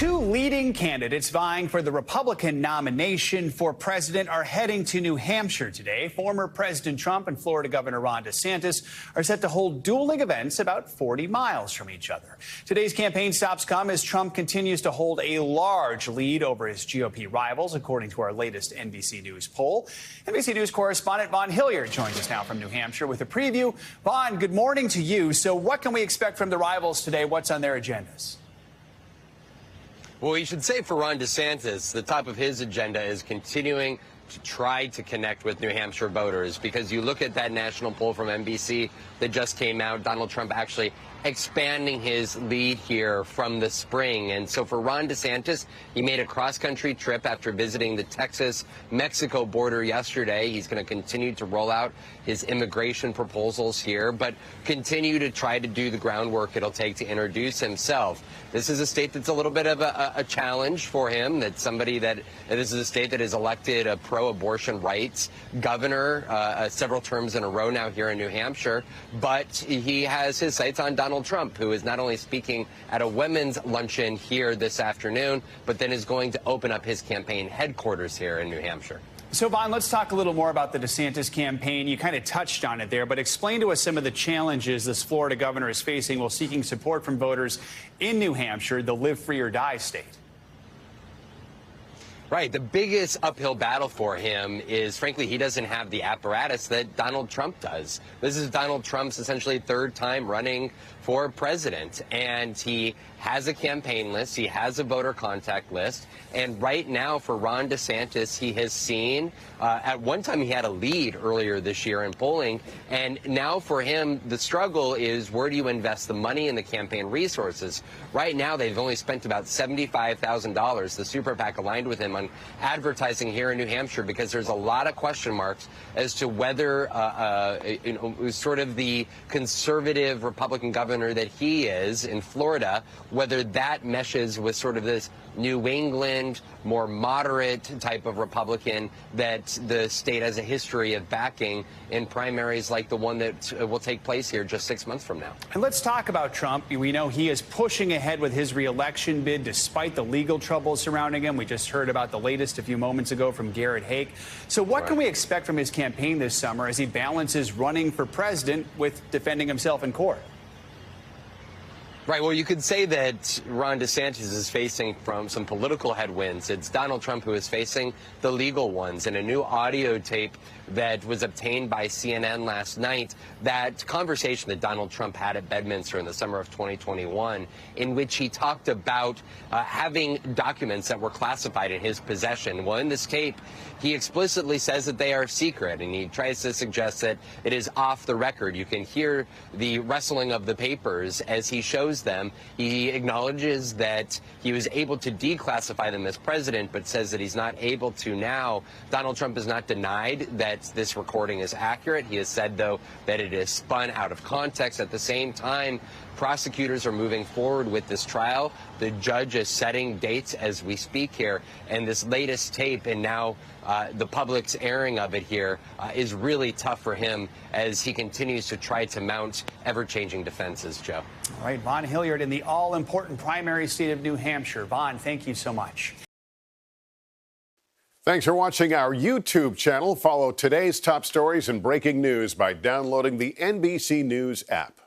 Two leading candidates vying for the Republican nomination for president are heading to New Hampshire today. Former President Trump and Florida Governor Ron DeSantis are set to hold dueling events about 40 miles from each other. Today's campaign stops come as Trump continues to hold a large lead over his GOP rivals, according to our latest NBC News poll. NBC News correspondent Vaughn Hillyard joins us now from New Hampshire with a preview. Vaughn, good morning to you. So what can we expect from the rivals today? What's on their agendas? Well, you should say for Ron DeSantis, the top of his agenda is continuing to try to connect with New Hampshire voters, because you look at that national poll from NBC that just came out, Donald Trump actually expanding his lead here from the spring. And so for Ron DeSantis, he made a cross-country trip after visiting the Texas-Mexico border yesterday. He's going to continue to roll out his immigration proposals here, but continue to try to do the groundwork it'll take to introduce himself. This is a state that's a little bit of a challenge for him. This is a state that has elected a pro-abortion rights governor several terms in a row now here in New Hampshire, but he has his sights on Donald Trump, who is not only speaking at a women's luncheon here this afternoon, but then is going to open up his campaign headquarters here in New Hampshire. So, Vaughn, let's talk a little more about the DeSantis campaign. You kind of touched on it there, but explain to us some of the challenges this Florida governor is facing while seeking support from voters in New Hampshire, the live free or die state. Right. The biggest uphill battle for him is, frankly, he doesn't have the apparatus that Donald Trump does. This is Donald Trump's essentially third time running for president, and he has a campaign list. He has a voter contact list. And right now for Ron DeSantis, he has seen at one time he had a lead earlier this year in polling. And now for him, the struggle is, where do you invest the money and the campaign resources? Right now, they've only spent about $75,000, the super PAC aligned with him, on advertising here in New Hampshire, because there's a lot of question marks as to whether sort of the conservative Republican governor that he is in Florida, whether that meshes with sort of this New England, more moderate type of Republican that the state has a history of backing in primaries like the one that will take place here just 6 months from now. And let's talk about Trump. We know he is pushing ahead with his re-election bid despite the legal troubles surrounding him. We just heard about the latest a few moments ago from Garrett Haake. So what can we expect from his campaign this summer as he balances running for president with defending himself in court? Right. Well, you could say that Ron DeSantis is facing from some political headwinds. It's Donald Trump who is facing the legal ones. In a new audio tape that was obtained by CNN last night, that conversation that Donald Trump had at Bedminster in the summer of 2021, in which he talked about having documents that were classified in his possession. Well, in this tape, he explicitly says that they are secret, and he tries to suggest that it is off the record. You can hear the rustling of the papers as he shows them. He acknowledges that he was able to declassify them as president, but says that he's not able to now. Donald Trump has not denied that this recording is accurate. He has said, though, that it is spun out of context. At the same time, prosecutors are moving forward with this trial. The judge is setting dates as we speak here. And this latest tape, and now the public's airing of it here, is really tough for him as he continues to try to mount ever-changing defenses, Joe. All right, Vaughn Hillyard in the all-important primary state of New Hampshire. Vaughn, thank you so much. Thanks for watching our YouTube channel. Follow today's top stories and breaking news by downloading the NBC News app.